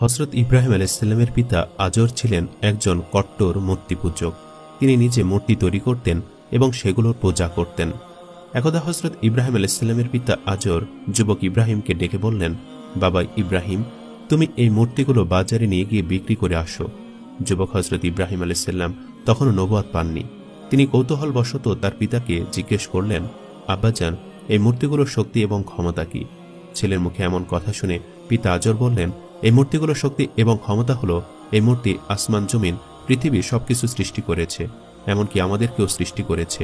হযরত ইব্রাহিম আলাইহিসসালামের পিতা আজর ছিলেন একজন কট্টর মূর্তিপূজক। তিনি নিজে মূর্তি তৈরি করতেন এবং সেগুলোর পূজা করতেন। একদা হযরত ইব্রাহিম আলাইহিসসালামের পিতা আজর যুবক ইব্রাহিমকে ডেকে বললেন, বাবা ইব্রাহিম, তুমি এই মূর্তিগুলো বাজারে নিয়ে গিয়ে বিক্রি করে আসো। যুবক হযরত ইব্রাহিম আলাইহিসসালাম তখনও নবুয়ত পাননি। তিনি কৌতূহলবশত তার পিতাকে জিজ্ঞেস করলেন, আব্বাজান, এই মূর্তিগুলোর শক্তি এবং ক্ষমতা কি? ছেলের মুখে এমন কথা শুনে পিতা আজর বললেন, এই মূর্তিগুলোর শক্তি এবং ক্ষমতা হলো, এই মূর্তি আসমান জমিন পৃথিবী সবকিছু সৃষ্টি করেছে, এমনকি আমাদেরকেও সৃষ্টি করেছে।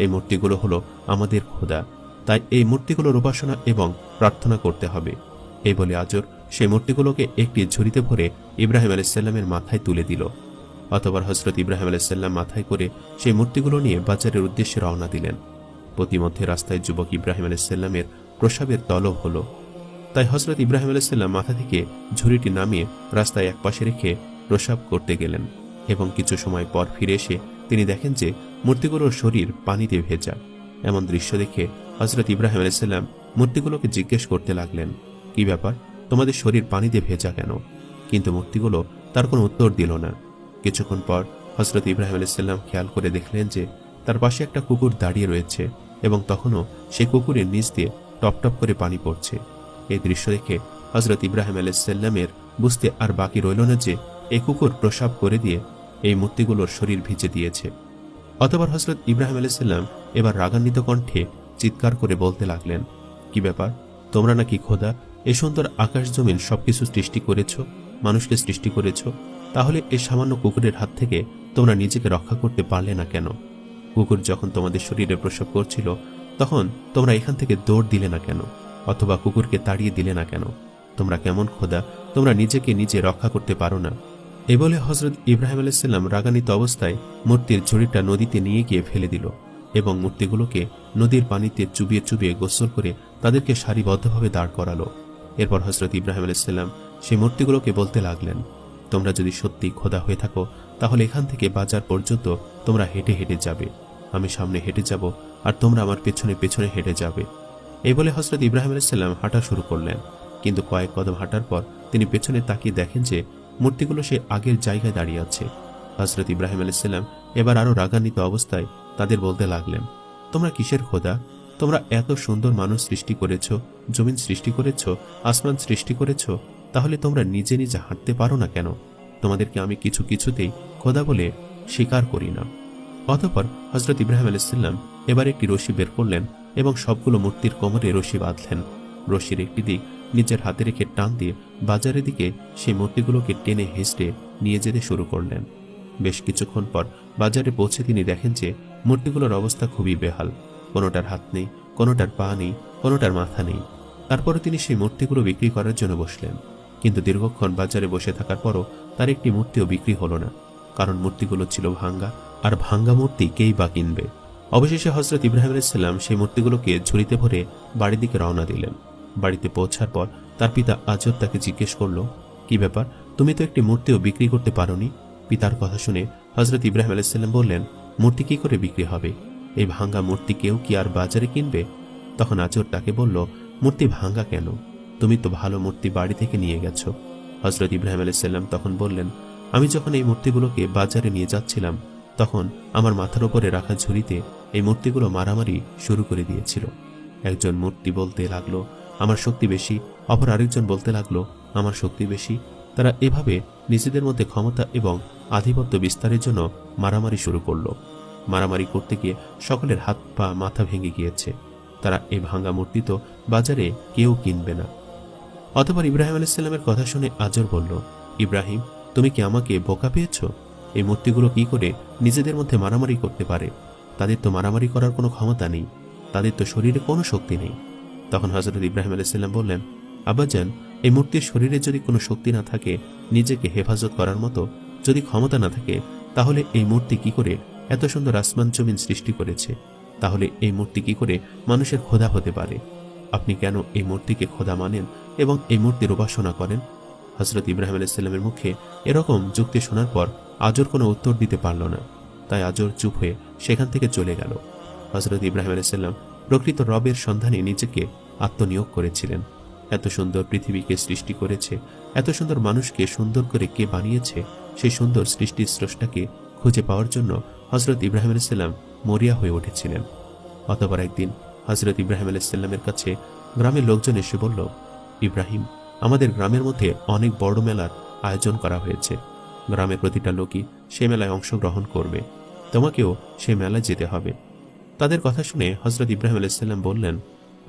এই মূর্তিগুলো হলো আমাদের খোদা, তাই এই মূর্তিগুলোর উপাসনা এবং প্রার্থনা করতে হবে। এই বলে আজর সেই মূর্তিগুলোকে একটি ঝুড়িতে ভরে ইব্রাহিম আলাইহিসসালামের মাথায় তুলে দিল। অতঃপর হযরত ইব্রাহিম আলাইহিসসালাম মাথায় করে সেই মূর্তিগুলো নিয়ে বাজারের উদ্দেশ্যে রওনা দিলেন। প্রতিমধ্যে রাস্তায় যুবক ইব্রাহিম আলাইহিসসালামের প্রসাবের তলব হলো। তাই হযরত ইব্রাহিম আলাইহিসসালাম মাথা থেকে ঝুড়িটি নামিয়ে রাস্তায় একপাশে রেখে প্রসাব করতে গেলেন এবং কিছু সময় পর ফিরে এসে তিনি দেখেন যে মূর্তিগুলোর শরীর পানিতে ভেজা। এমন দৃশ্য দেখে হযরত ইব্রাহিম আলাইহিসসালাম মূর্তিগুলোকে জিজ্ঞেস করতে লাগলেন, কি ব্যাপার, তোমাদের শরীর পানিতে ভেজা কেন? কিন্তু মূর্তিগুলো তার কোনো উত্তর দিল না। কিছুক্ষণ পর হযরত ইব্রাহিম আলাইহিসসালাম খেয়াল করে দেখলেন যে তার পাশে একটা কুকুর দাঁড়িয়ে রয়েছে এবং তখনও সেই কুকুরের নিচ দিয়ে টপ টপ করে পানি পড়ছে। এই দৃশ্য দেখে হযরত ইব্রাহিম আলাইহিসসালামের বুঝতে আর বাকি রইল না যে এই কুকুর প্রসাব করে দিয়ে এই মূর্তিগুলোর শরীর ভিজে দিয়েছে। অতঃপর হযরত ইব্রাহিম আলাইহিসসালাম এবার রাগান্বিত কণ্ঠে চিৎকার করে বলতে লাগলেন, কি ব্যাপার, তোমরা নাকি খোদা? এই সুন্দর আকাশ জমিন সবকিছু সৃষ্টি করেছ, মানুষকে সৃষ্টি করেছ, তাহলে এই সামান্য কুকুরের হাত থেকে তোমরা নিজেকে রক্ষা করতে পারলে না কেন? কুকুর যখন তোমাদের শরীরে প্রসব করছিল তখন তোমরা এখান থেকে দৌড় দিলে না কেন, অথবা কুকুরকে তাড়িয়ে দিলে না কেন? তোমরা কেমন খোদা, তোমরা নিজেকে নিজে রক্ষা করতে পারো না? এ বলে হযরত ইব্রাহিম আলাইহিসসালাম রাগান্বিত অবস্থায় মূর্তির ঝুড়িটা নদীতে নিয়ে গিয়ে ফেলে দিল এবং মূর্তিগুলোকে নদীর পানিতে চুবিয়ে চুবিয়ে গোসল করে তাদেরকে সারিবদ্ধভাবে দাঁড় করালো। এরপর হযরত ইব্রাহিম আলাইহিসসালাম সেই মূর্তিগুলোকে বলতে লাগলেন, তোমরা যদি সত্যি খোদা হয়ে থাকো তাহলে এখান থেকে বাজার পর্যন্ত তোমরা হেঁটে হেঁটে যাবে, আমি সামনে হেঁটে যাব আর তোমরা আমার পেছনে পেছনে হেঁটে যাবে। এই বলে হযরত ইব্রাহিম আলাইহিসসালাম হাঁটা শুরু করলেন। কিন্তু কয়েক কদম হাঁটার পর তিনি পেছনে তাকিয়ে দেখেন যে মূর্তিগুলো সে আগের জায়গায় দাঁড়িয়ে আছে। হযরত ইব্রাহিম আলাইহিসসালাম এবার আরো রাগান্বিত অবস্থায় তাদের বলতে লাগলেন, তোমরা কিসের খোদা? তোমরা এত সুন্দর মানুষ সৃষ্টি করেছ, জমিন সৃষ্টি করেছ, আসমান সৃষ্টি করেছ, তাহলে তোমরা নিজে নিজে হাঁটতে পারো না কেন? তোমাদেরকে আমি কিছুতেই খোদা বলে স্বীকার করি না। অতঃপর হযরত ইব্রাহিম আলাইহিসসালাম এবার একটি রশি বের করলেন এবং সবগুলো মূর্তির কোমরে রশি বাঁধলেন। রশির একটি দিক নিজের হাতে রেখে টান দিয়ে বাজারের দিকে সেই মূর্তিগুলোকে টেনে হেঁচড়ে নিয়ে যেতে শুরু করলেন। বেশ কিছুক্ষণ পর বাজারে পৌঁছে তিনি দেখেন যে মূর্তিগুলোর অবস্থা খুবই বেহাল, কোনোটার হাত নেই, কোনোটার পা নেই, কোনোটার মাথা নেই। তারপরে তিনি সেই মূর্তিগুলো বিক্রি করার জন্য বসলেন। কিন্তু দীর্ঘক্ষণ বাজারে বসে থাকার পরও তার একটি মূর্তিও বিক্রি হলো না, কারণ মূর্তিগুলো ছিল ভাঙ্গা, আর ভাঙ্গা মূর্তি কেই বা কিনবে। অবশেষে হযরত ইব্রাহিম আলাইহিসসালাম সেই মূর্তিগুলোকে ঝুড়িতে ভরে বাড়ির দিকে রওনা দিলেন। বাড়িতে পৌঁছার পর তার পিতা আজর তাকে জিজ্ঞেস করল, কি ব্যাপার, তুমি তো একটি মূর্তিও বিক্রি করতে পারোনি? পিতার কথা শুনে হযরত ইব্রাহিম আলাইহিসসালাম বললেন, মূর্তি কি করে বিক্রি হবে? এই ভাঙ্গা মূর্তি কেউ কি আর বাজারে কিনবে? তখন আজর তাকে বলল, মূর্তি ভাঙ্গা কেন? তুমি তো ভালো মূর্তি বাড়ি থেকে নিয়ে গেছো। হযরত ইব্রাহিম আলাইহিসসালাম তখন বললেন, আমি যখন এই মূর্তিগুলোকে বাজারে নিয়ে যাচ্ছিলাম তখন আমার মাথার উপরে রাখা ঝুড়িতে এই মূর্তিগুলো মারামারি শুরু করে দিয়েছিল। একজন মূর্তি বলতে লাগলো, আমার শক্তি বেশি, অপর আরেকজন বলতে লাগলো, আমার শক্তি বেশি। তারা এভাবে নিজেদের মধ্যে ক্ষমতা এবং আধিপত্য বিস্তারের জন্য মারামারি শুরু করলো। মারামারি করতে গিয়ে সকলের হাত পা মাথা ভেঙে গিয়েছে। তারা এই ভাঙ্গা মূর্তি তো বাজারে কেউ কিনবে না। অতঃপর ইব্রাহিম আলাইহিসসালামের কথা শুনে আজর বলল, ইব্রাহিম, তুমি কি আমাকে বোকা পেয়েছ? এই মূর্তিগুলো কি করে নিজেদের মধ্যে মারামারি করতে পারে? তাদের তো মারামারি করার কোনো ক্ষমতা নেই, তাদের তো শরীরে কোনো শক্তি নেই। তখন হযরত ইব্রাহিম আলাইহিসসালাম বললেন, আব্বাজান, এই মূর্তির শরীরে যদি কোনো শক্তি না থাকে, নিজেকে হেফাজত করার মতো যদি ক্ষমতা না থাকে, তাহলে এই মূর্তি কি করে এত সুন্দর আসমান জমিন সৃষ্টি করেছে? তাহলে এই মূর্তি কি করে মানুষের খোদা হতে পারে? আপনি কেন এই মূর্তিকে খোদা মানেন এবং এই মূর্তির উপাসনা করেন? হযরত ইব্রাহিম আলাইহিসসালামের মুখে এরকম যুক্তি শোনার পর আজর কোনো উত্তর দিতে পারল না। তাই আজর চুপ হয়ে সেখান থেকে চলে গেল। হযরত ইব্রাহিম আলাইহিসসালাম প্রকৃত রবের সন্ধানে নিজেকে আত্মনিয়োগ করেছিলেন। এত সুন্দর পৃথিবীকে সৃষ্টি করেছে, এত সুন্দর মানুষকে সুন্দর করে কে বানিয়েছে, সেই সুন্দর সৃষ্টির স্রষ্টাকে খুঁজে পাওয়ার জন্য হযরত ইব্রাহিম আলাইহিস সালাম মরিয়া হয়ে উঠেছিলেন। অতঃপর একদিন হযরত ইব্রাহিম আলাইহিস সালামের কাছে গ্রামের লোকজন এসে বলল, ইব্রাহিম, আমাদের গ্রামের মধ্যে অনেক বড় মেলার আয়োজন করা হয়েছে। গ্রামের প্রতিটা লোকই সে মেলায় অংশগ্রহণ করবে, তোমাকেও সে মেলায় যেতে হবে। তাদের কথা শুনে হযরত ইব্রাহিম আলাইহিস সালাম বললেন,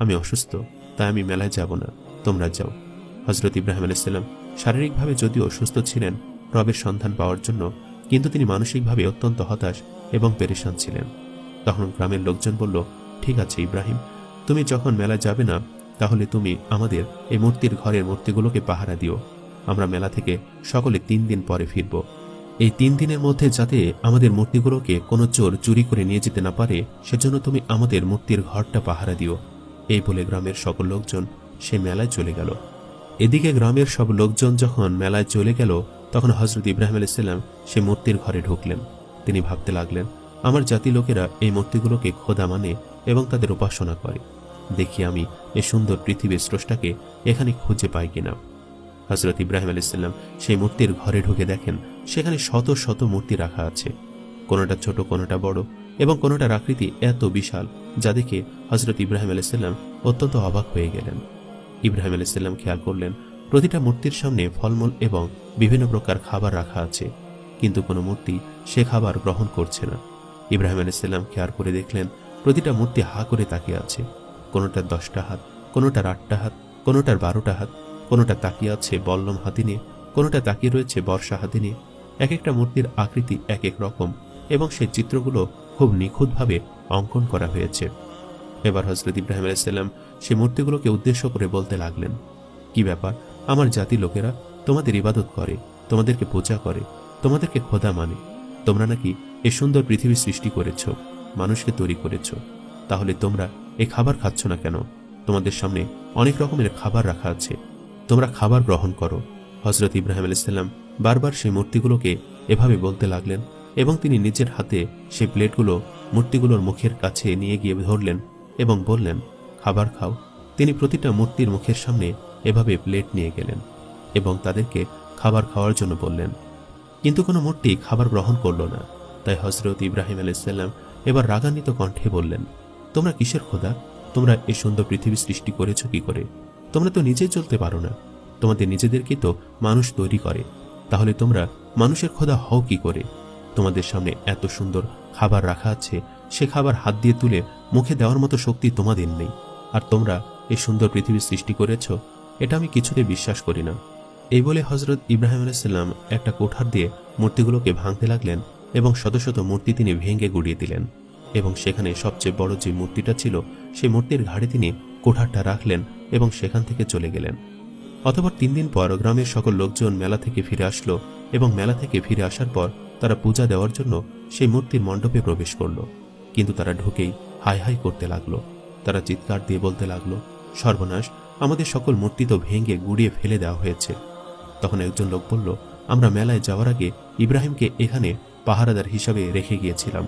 আমি অসুস্থ, তাই আমি মেলায় যাব না, তোমরা যাও। হযরত ইব্রাহিম আলাইহিস সালাম শারীরিকভাবে যদিও অসুস্থ ছিলেন রবের সন্ধান পাওয়ার জন্য, কিন্তু তিনি মানসিকভাবে অত্যন্ত হতাশ এবং পেরেশান ছিলেন। তখন গ্রামের লোকজন বলল, ঠিক আছে ইব্রাহিম, তুমি যখন মেলায় যাবে না, তাহলে তুমি আমাদের এই মূর্তির ঘরের মূর্তিগুলোকে পাহারা দিও। আমরা মেলা থেকে সকলে 3 দিন পরে ফিরব। এই 3 দিনের মধ্যে যাতে আমাদের মূর্তিগুলোকে কোনো চোর চুরি করে নিয়ে যেতে না পারে, সেজন্য তুমি আমাদের মূর্তির ঘরটা পাহারা দিও। এই বলে গ্রামের সকল লোকজন সে মেলায় চলে গেল। এদিকে গ্রামের সব লোকজন যখন মেলায় চলে গেল, তখন হযরত ইব্রাহিম আলাইহিস সালাম সে মূর্তির ঘরে ঢুকলেন। তিনি ভাবতে লাগলেন, আমার জাতি লোকেরা এই মূর্তিগুলোকে খোদা মানে এবং তাদের উপাসনা করে। দেখি আমি এই সুন্দর পৃথিবীর স্রষ্টাকে এখানে খুঁজে পাই কিনা। হযরত ইব্রাহিম আলাইহিস সালাম সেই মূর্তির ঘরে ঢুকে দেখেন সেখানে শত শত মূর্তি রাখা আছে, কোনোটা ছোট, কোনোটা বড়, এবং কোনোটার আকৃতি এত বিশাল যা দেখে হযরত ইব্রাহিম আলাইহিস সালাম অত্যন্ত অবাক হয়ে গেলেন। ইব্রাহিম আলাইহিস সালাম খেয়াল করলেন প্রতিটা মূর্তির সামনে ফলমূল এবং বিভিন্ন প্রকার খাবার রাখা আছে, কিন্তু কোনো মূর্তি সে খাবার গ্রহণ করছে না। ইব্রাহিম আলাইহিস সালাম খেয়াল করে দেখলেন প্রতিটা মূর্তি হা করে তাকিয়ে আছে, কোনোটার 10টা হাত, কোনোটার 8টা হাত, কোনোটার 12টা হাত, কোনোটা তাকিয়ে আছে বল্লম হাতে নিয়ে, কোনোটা তাকিয়ে রয়েছে বর্ষা হাতে নিয়ে। এক একটা মূর্তির আকৃতি এক এক রকম এবং সেই চিত্রগুলো খুব নিখুঁতভাবে অঙ্কন করা হয়েছে। এবার হযরত ইব্রাহিম আলাইহিস সালাম সে মূর্তিগুলোকে উদ্দেশ্য করে বলতে লাগলেন, কি ব্যাপার, আমার জাতি লোকেরা তোমাদের ইবাদত করে, তোমাদেরকে পূজা করে, তোমাদেরকে খোদা মানে। তোমরা নাকি এই সুন্দর পৃথিবী সৃষ্টি করেছ, মানুষকে তৈরি করেছ, তাহলে তোমরা এই খাবার খাচ্ছ না কেন? তোমাদের সামনে অনেক রকমের খাবার রাখা আছে, তোমরা খাবার গ্রহণ করো। হযরত ইব্রাহিম আলাইহিস সালাম বারবার সেই মূর্তিগুলোকে এভাবে বলতে লাগলেন এবং তিনি নিজের হাতে সেই প্লেটগুলো মূর্তিগুলোর মুখের কাছে নিয়ে গিয়ে ধরলেন এবং বললেন, খাবার খাও। তিনি প্রতিটা মূর্তির মুখের সামনে এভাবে প্লেট নিয়ে গেলেন এবং তাদেরকে খাবার খাওয়ার জন্য বললেন, কিন্তু কোনো মূর্তি খাবার গ্রহণ করল না। তাই হযরত ইব্রাহিম আলাইহিস সালাম এবার রাগান্বিত কণ্ঠে বললেন, তোমরা কিসের খোদা? তোমরা এই সুন্দর পৃথিবী সৃষ্টি করেছ কি করে? তোমরা তো নিজেই চলতে পারো না, তোমাদের নিজেদেরকেই তো মানুষ তৈরি করে, তাহলে তোমরা মানুষের খোদা হও কি করে? তোমাদের সামনে এত সুন্দর খাবার রাখা আছে, সে খাবার হাত দিয়ে তুলে মুখে দেওয়ার মতো শক্তি তোমাদের নেই, আর তোমরা এই সুন্দর পৃথিবী সৃষ্টি করেছ, এটা আমি কিছুতে বিশ্বাস করি না। এই বলে হযরত ইব্রাহিম আলাইহিস সালাম একটা কোঠার দিয়ে মূর্তিগুলোকে ভাঙতে লাগলেন এবং শত শত মূর্তি তিনি ভেঙে গুড়িয়ে দিলেন এবং সেখানে সবচেয়ে বড় যে মূর্তিটা ছিল সেই মূর্তির ঘাড়ে তিনি কোঠারটা রাখলেন এবং সেখান থেকে চলে গেলেন। অতঃপর 3 দিন পর গ্রামের সকল লোকজন মেলা থেকে ফিরে আসলো এবং মেলা থেকে ফিরে আসার পর তারা পূজা দেওয়ার জন্য সেই মূর্তির মণ্ডপে প্রবেশ করল, কিন্তু তারা ঢুকেই হাই হাই করতে লাগলো। তারা চিৎকার দিয়ে বলতে লাগলো, সর্বনাশ, আমাদের সকল মূর্তি তো ভেঙে গুড়িয়ে ফেলে দেওয়া হয়েছে। তখন একজন লোক বলল, আমরা মেলায় যাওয়ার আগে ইব্রাহিমকে এখানে পাহারাদার হিসাবে রেখে গিয়েছিলাম,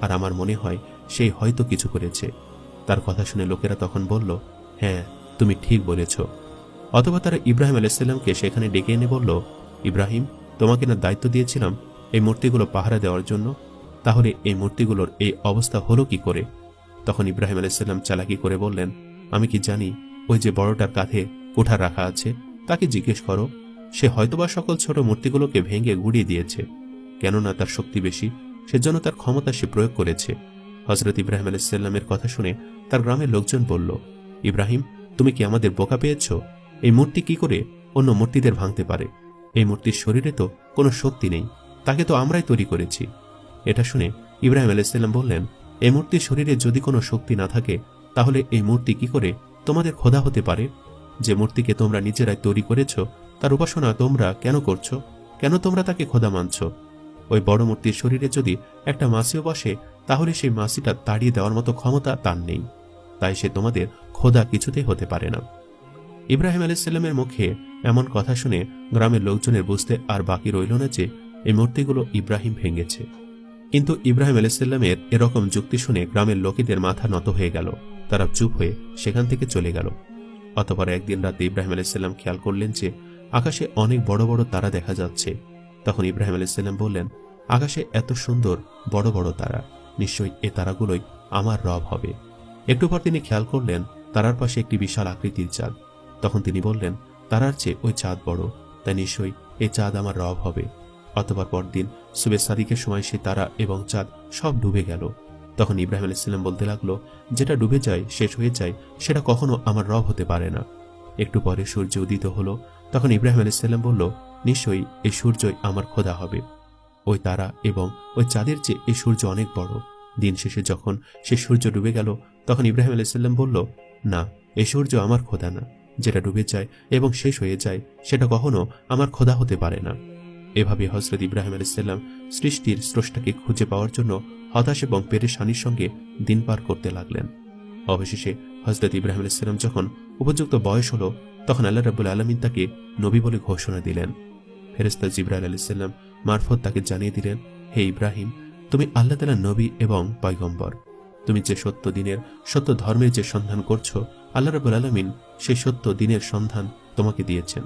আর আমার মনে হয় সে হয়তো কিছু করেছে। তার কথা শুনে লোকেরা তখন বলল, হ্যাঁ, তুমি ঠিক বলেছ। অথবা তারা ইব্রাহিম আলাইহিস সালামকে সেখানে ডেকে এনে বলল, ইব্রাহিম, তোমাকে না দায়িত্ব দিয়েছিলাম এই মূর্তিগুলো পাহারা দেওয়ার জন্য, তাহলে এই মূর্তিগুলোর এই অবস্থা হলো কি করে? তখন ইব্রাহিম আলাইহিস সালাম চালাকি করে বললেন, আমি কি জানি? ওই যে বড়টার কাঁধে কোঠার রাখা আছে, তাকে জিজ্ঞেস করো, সে হয়তোবা সকল ছোট মূর্তিগুলোকে ভেঙে গুড়িয়ে দিয়েছে, কেননা তার শক্তি বেশি, সেজন্য তার ক্ষমতা সে প্রয়োগ করেছে। হযরত ইব্রাহিম আলাইহিস সালামের কথা শুনে তার গ্রামের লোকজন বলল, ইব্রাহিম, তুমি কি আমাদের বোকা পেয়েছ? এই মূর্তি কি করে অন্য মূর্তিদের ভাঙতে পারে? এই মূর্তির শরীরে তো কোনো শক্তি নেই, তাকে তো আমরাই তৈরি করেছি। এটা শুনে ইব্রাহিম আলাইহিস সালাম বললেন, এই মূর্তির শরীরে যদি কোনো শক্তি না থাকে, তাহলে এই মূর্তি কি করে তোমাদের খোদা হতে পারে? যে মূর্তিকে তোমরা নিজেরাই তৈরি করেছ, তার উপাসনা তোমরা কেন করছো? কেন তোমরা তাকে খোদা মানছ? ওই বড় মূর্তির শরীরে যদি একটা মাছিও বসে, তাহলে সেই মাছিটা তাড়িয়ে দেওয়ার মতো ক্ষমতা তার নেই, তাই সে তোমাদের খোদা কিছুতেই হতে পারে না। ইব্রাহিম আলাইহিস সালামের মুখে এমন কথা শুনে গ্রামের লোকজনের বুঝতে আর বাকি রইল না যে এই মূর্তিগুলো ইব্রাহিম ভেঙেছে। কিন্তু ইব্রাহিম আলাইহিস সালামের এরকম যুক্তি শুনে গ্রামের লোকেদের মাথা নত হয়ে গেল, তারা চুপ হয়ে সেখান থেকে চলে গেল। অতঃপর একদিন রাতে ইব্রাহিম আলাইহিসসালাম খেয়াল করলেন যে আকাশে অনেক বড় বড় তারা দেখা যাচ্ছে। তখন ইব্রাহিম আলাইহিসসালাম বললেন, আকাশে এত সুন্দর বড় বড় তারা, নিশ্চয়ই এ তারাগুলোই আমার রব হবে। একটু পর তিনি খেয়াল করলেন তারার পাশে একটি বিশাল আকৃতির চাঁদ। তখন তিনি বললেন, তারার চেয়ে ওই চাঁদ বড়, তাই নিশ্চয়ই এই চাঁদ আমার রব হবে। অতঃপর পরদিন সুবে সাদিকের সময় সে তারা এবং চাঁদ সব ডুবে গেল। তখন ইব্রাহিম আলাইহিসসালাম বলতে লাগলো, যেটা ডুবে যায়, শেষ হয়ে যায়, সেটা কখনো আমার রব হতে পারে না। একটু পরে সূর্য উদিত হলো। তখন ইব্রাহিম আলাইহিসসালাম বলল, নিশ্চয়ই এই সূর্যই আমার খোদা হবে। ওই তারা এবং ওই চাঁদের চেয়ে এই সূর্য অনেক বড়। দিন শেষে যখন সে সূর্য ডুবে গেল, তখন ইব্রাহিম আলাইহিসসালাম বলল, না, এই সূর্য আমার খোদা না। যেটা ডুবে যায় এবং শেষ হয়ে যায়, সেটা কখনো আমার খোদা হতে পারে না। এভাবে হযরত ইব্রাহিম আলাইহিসসালাম সৃষ্টির স্রষ্টাকে খুঁজে পাওয়ার জন্য হতাশ এবং পেরেশানির সঙ্গে দিন পার করতে লাগলেন। অবশেষে হযরত ইব্রাহিম আলাইহিসসালাম যখন উপযুক্ত বয়স হলো, তখন আল্লাহ রাব্বুল আলামিন তাকে নবী বলে ঘোষণা দিলেন। ফেরেশতা জিবরাইল আলাইহিসসালাম মারফত তাকে জানিয়ে দিলেন, হে ইব্রাহিম, তুমি আল্লাহ তাআলার নবী এবং পয়গম্বর। তুমি যে সত্য দিনের, সত্য ধর্মের যে সন্ধান করছো, আল্লাহ রাব্বুল আলামিন সেই সত্য দিনের সন্ধান তোমাকে দিয়েছেন।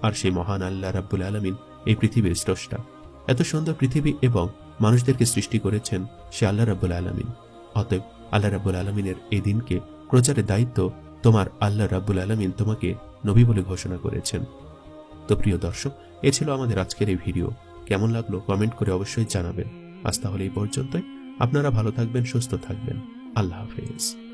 আর সেই মহান আল্লাহ রাব্বুল আলামিন এই পৃথিবীর স্রষ্টা। এত সুন্দর পৃথিবী এবং মানুষদেরকে সৃষ্টি করেছেন সে আল্লাহ রাব্বুল আলামিন। অতএব আল্লাহ রাব্বুল আলামিনের এই দিনকে প্রচারের দায়িত্ব তোমার। আল্লাহ রাব্বুল আলামিন তোমাকে নবী বলে ঘোষণা করেছেন। তো প্রিয় দর্শক, এ ছিল আমাদের আজকের এই ভিডিও। কেমন লাগলো কমেন্ট করে অবশ্যই জানাবেন। আজ তাহলে এই পর্যন্তই। আপনারা ভালো থাকবেন, সুস্থ থাকবেন। আল্লাহ হাফেজ।